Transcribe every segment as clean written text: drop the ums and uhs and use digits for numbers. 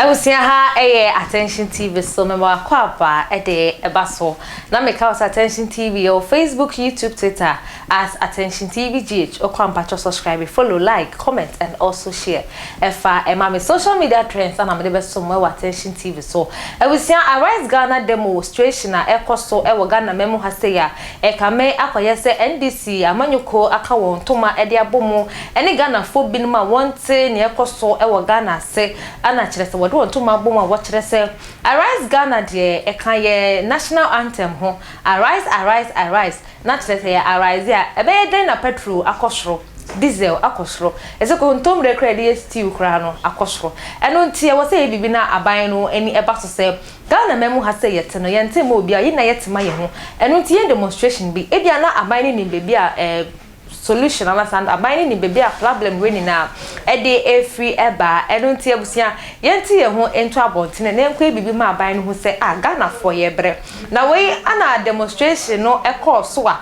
Ewusia ha Attention TV so member kwapa ebaso na make us Attention TV or Facebook, YouTube, Twitter as Attention TV GH or kwampa subscribe, follow, like, comment and also share. My social media trends and I'm the best somewhere Attention TV so ewusia arise Ghana demonstration na ekoso ewo Ghana memo haseya ekame akoyese NDC amanyuko akawon toma ede abomu ene Ghana fo binuma wonte ne ekoso ewo Ghana se ana chirese wodo ntoma boma wo chirese arise Ghana de ekaye national anthem ho arise na chirese ya arise ya ebe den na petrol akosro diesel akosro ezeko ntomre credit steel kra no akosro eno ntie wo se bibi na aban no eni eba so se Ghana memu ha se yete no yente ma obi a yi na yete ma ye ho eno ntie demonstration bi ebia na aban ni bebi a solution understand aban ni bebi a problem we ni na ede free eba eno ntie abusia yente ye ho ento abontene na enkwa bibi ma aban no ho se Ghana for ye bre na we ana demonstration no ekọ so a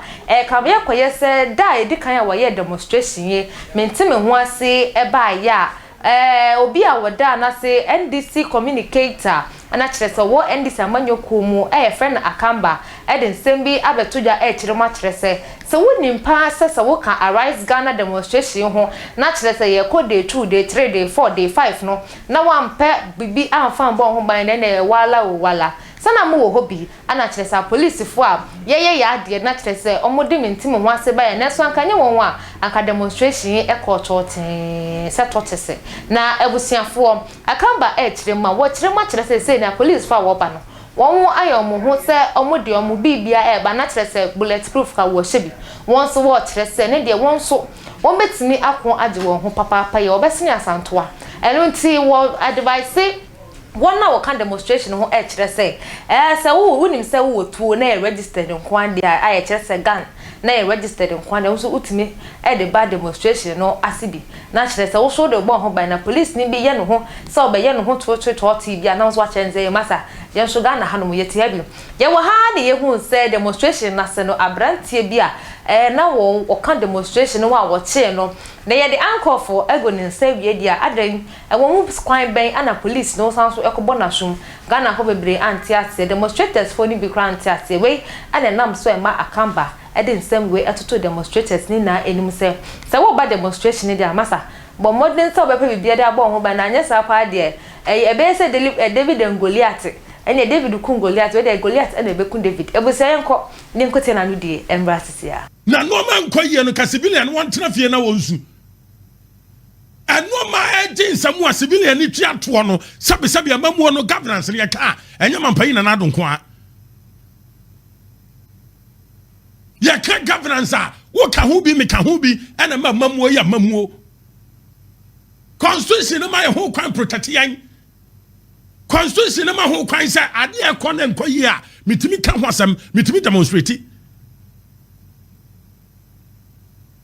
kabe akoye se da edikan a wo ye demonstration ye mentime ho ase eba ya obi a woda na se NDC communicator ana chirese wo NDC amanyoko mu friend Akamba den sembi abetoja chirema chirese se wonim pa se wo ka arise Ghana demonstration ho na chirese ye ko day 2 day 3 day 4 day 5 no na wampe bibi amfa mbon ho ban ne wala sana mo wo hobi ana chirese police fo a ye ade na chirese omodi mentime ho ase ba ye na so anka nye won a anka demonstration ekọ choten se totese na ebusiafo Akamba chirema wo chirema chirese se na police fo a wo ba no won ayo mo ho se omodi omo bibia ba na chirese bulletproof ka wo hyebi won so wo chirese ne de won so won betimi akon age won ho papa ye obesini asantoa eno nti wo advice one na kan demonstration ho chirese se wo unim se wo tuo na registered nkwan dia chirese gan na registered nkwan na so utimi de bad demonstration no asibi na chirese wo so de bo ho ban na police ni bi ye no ho se obaye no ho to bia na so achenze masa ye so Ghana hanom yeti abi ye wo ha de ye hu se demonstration na se no abrantie bi a na wo kan demonstration no wa wo che no na ye de ankofo ego ni nsa wie dia adan wo mu kwan ben ana police no san so ekobo na sum Ghana ho bebre anti ate demonstrators for ni bi kran anti ate we ana nam so e ma Akamba the same way atoto demonstrators ni na enim se wo ba demonstration dia masa but modern so be pe bia da bo ho ba na anya sa pa de ebe se David and Goliath ene David kun Goliath we de Goliath ene be kun David ebusa yenko ni nkote na no die embracese ya na no man koye no ka civilian won tena fie na wonsu eno ma agin samu a civilian ni twa to no sabe amamu no governance ne ka enya mampai na na donko a ya ka governance a wo ka ho bi me ka ho bi ena mamu ya mamu constitution ma ye ho kwan protect yan constitution ma ho kwan say ade e ko na nkoyi a mitimi ka ho asem mitimi demonstrate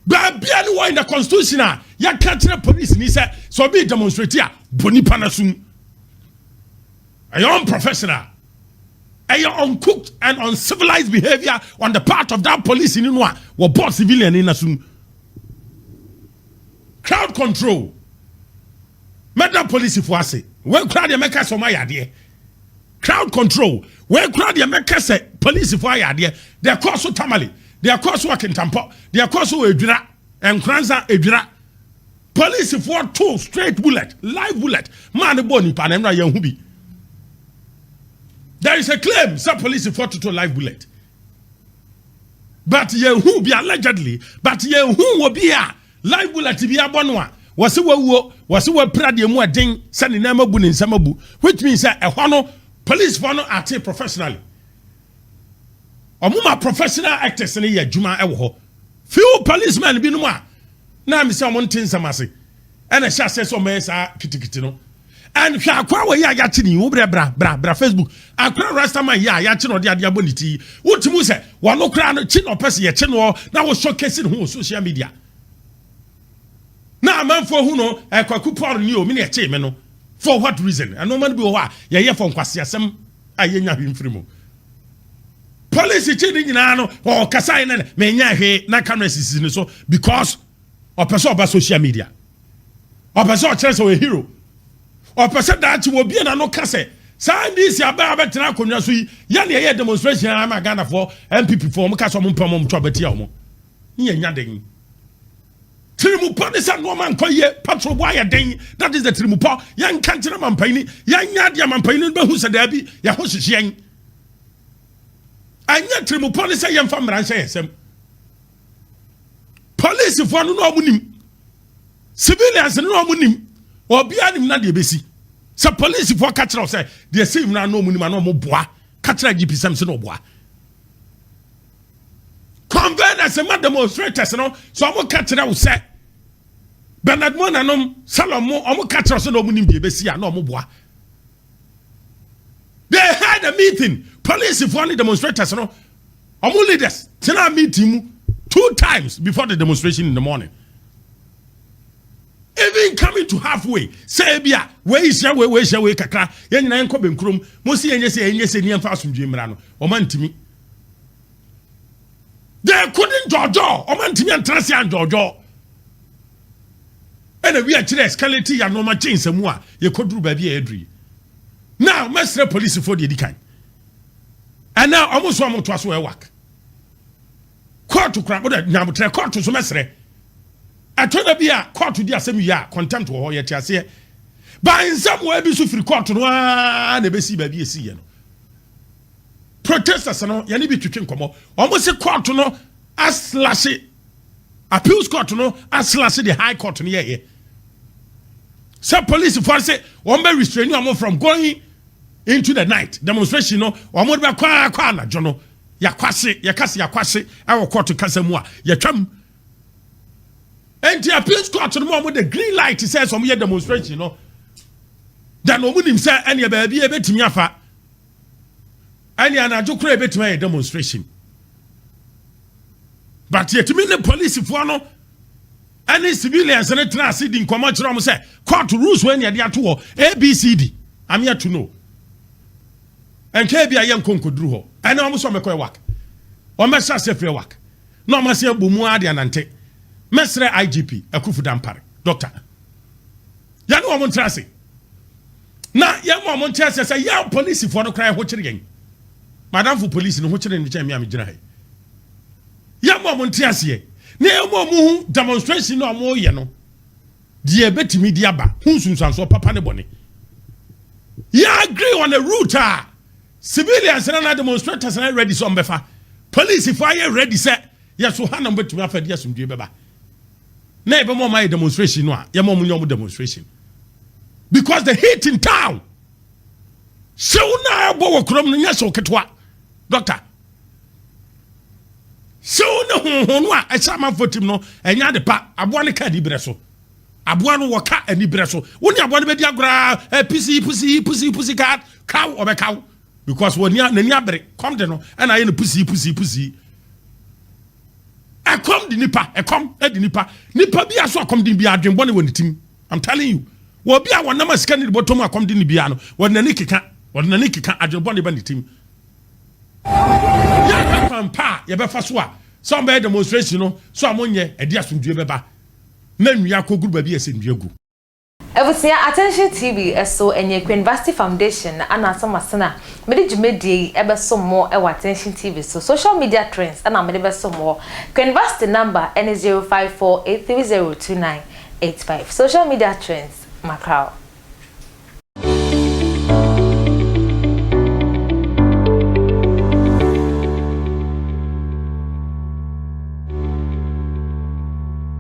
ba bia ni in the constitution a ya ka tire police ni say so be demonstrate a boni panasum a unprofessional a uncooked and uncivilized behavior on the part of that police in Inua or boss civilian in asum crowd control Medal police for us. When crowd you make us for my idea. Crowd control. When crowd you make us police for my idea. They are called so tamale. They are called so working tampo. They are called so edra and kranza edra. Police for 2 straight bullet, live bullet. Man boni panemra yahubi. There is a claim some police for 2 live bullet. But yehu be allegedly. But yehu will be a live bullet be a bonwa. wasi wa prade mu aden sani na mabu ne nsamabu which means that ehwano police for no ate professionally omuma professional actors ne ya juma ewo ho few policemen bi no a na me se omon tin samase ena sha se so me sa kitikiti no and hwa akwa we ya chi ni wo bra Facebook akwa rastaman ya chi no de ade aboniti wotimu se wono kra no chi no pese ye chi no na wo showcase no social media na man for who no kwaku Paul ni o me na eche me no for what reason and no man bi o ha ye for nkwase asem ayenya hwimfiri mu police chi ni nyina no o kasa na me nya hwe na cameras ni so because o person oba social media o person o chere so a hero or person that will be an no case. This about better so yan demonstration I'm a Ghana for MPP for Mukasum Pomum Trobetiamo. Yading. Trimupa is a woman call ye patrol wire ding. That is the Trimupa, young country mampani, young Yadia mampani, but who's a debby, Yahos yang. And yet Trimupa is a young farmer and says, police if one no munim, civilians no munim, or beyond him not the BC. So police for catch us say they say na no money no mo boa catch GP Samson no boa convert as a demonstrators no so am catch us say Bernard Monanom Salomo am catch us no money be see no mo boa they had a meeting police for the demonstrators no am leaders tena meeting 2 times before the demonstration in the morning. Even coming to halfway, say bia, where kakra, yen na enko benkrum, mo si enye se ni emfa asumdwe mra no, o man timi. They couldn't jojo, o man timi antrase an jojo. And we are kire escalate ya no ma change mu a, ye koduru ba bia edri. Now, mesre police for the edikan. And now almost one more to aso e work. Court to crap, nyamutre court to so mesre. I told her be a court to the assembly, contempt or yet, I say. But in some way, be so free court to one, the best baby see. Protesters, no, you need to think come almost a court to know as slash it. Appeals court to know as slash the high court in here. Some police force say, one may restrain you from going into the night demonstration, no, or more about Kwana, Jono. Yakwasi, our court to Casamua, Yacham. And the appeals court to the moment with the green light, he says, on your demonstration, you know. Then no would say any baby a bit to Yafa. And yana do crave it to a demonstration. But yet, to me, the police, if one no, any civilians and a transit in Comanche, say, court rules when you're there to ABCD. I'm here to know. And KB a young conco drew. I know almost on my work. Or my safe work. No, my say Bumuadi and Ante. Mesre IGP, Akufu Dampare, doctor. Yanu Amontrasi. Na Yamu Amontrasi say, ya police for no cry watching again. Madame for police in watching in the Jamiami Dry. Yamu Amontrasi. Neamu demonstration no more yano. Dear Betty Mediaba, Hunsun so Papa Neboni. Ya agree on the route. Civilians and demonstrators are ready some befa. Police if I ready set. Yes, so hand number to me after yes from Jibaba. Never more my demonstration, no, Yamomu demonstration. Because the heat in town. So now, Bow Crum, yes, or Katwa, doctor. So no, I saw my foot him no, and yard the pa, I want a caddy bresso. I want to walk and the bresso. When you want to be a pussy cat, cow or a cow. Because when you're Nyabre, come to no, and I ain't a pussy. I come the nipa, nipa be so come the biadren bonne when the team. I'm telling you. Wo be a one number scan the bottom come the biano. When the Nikki can adren bonne the team. Ya pampa, ya be faswa. Some be demonstration no, so amonye e dia sumdue beba. Na nwia ko group ba bi esendue gu. Evusia Attention TV eso enye University Foundation ana samasana mede jumedi ebe so mo e Attention TV so social media trends ana mede be so mo University number N 0548302985 social media trends Macau.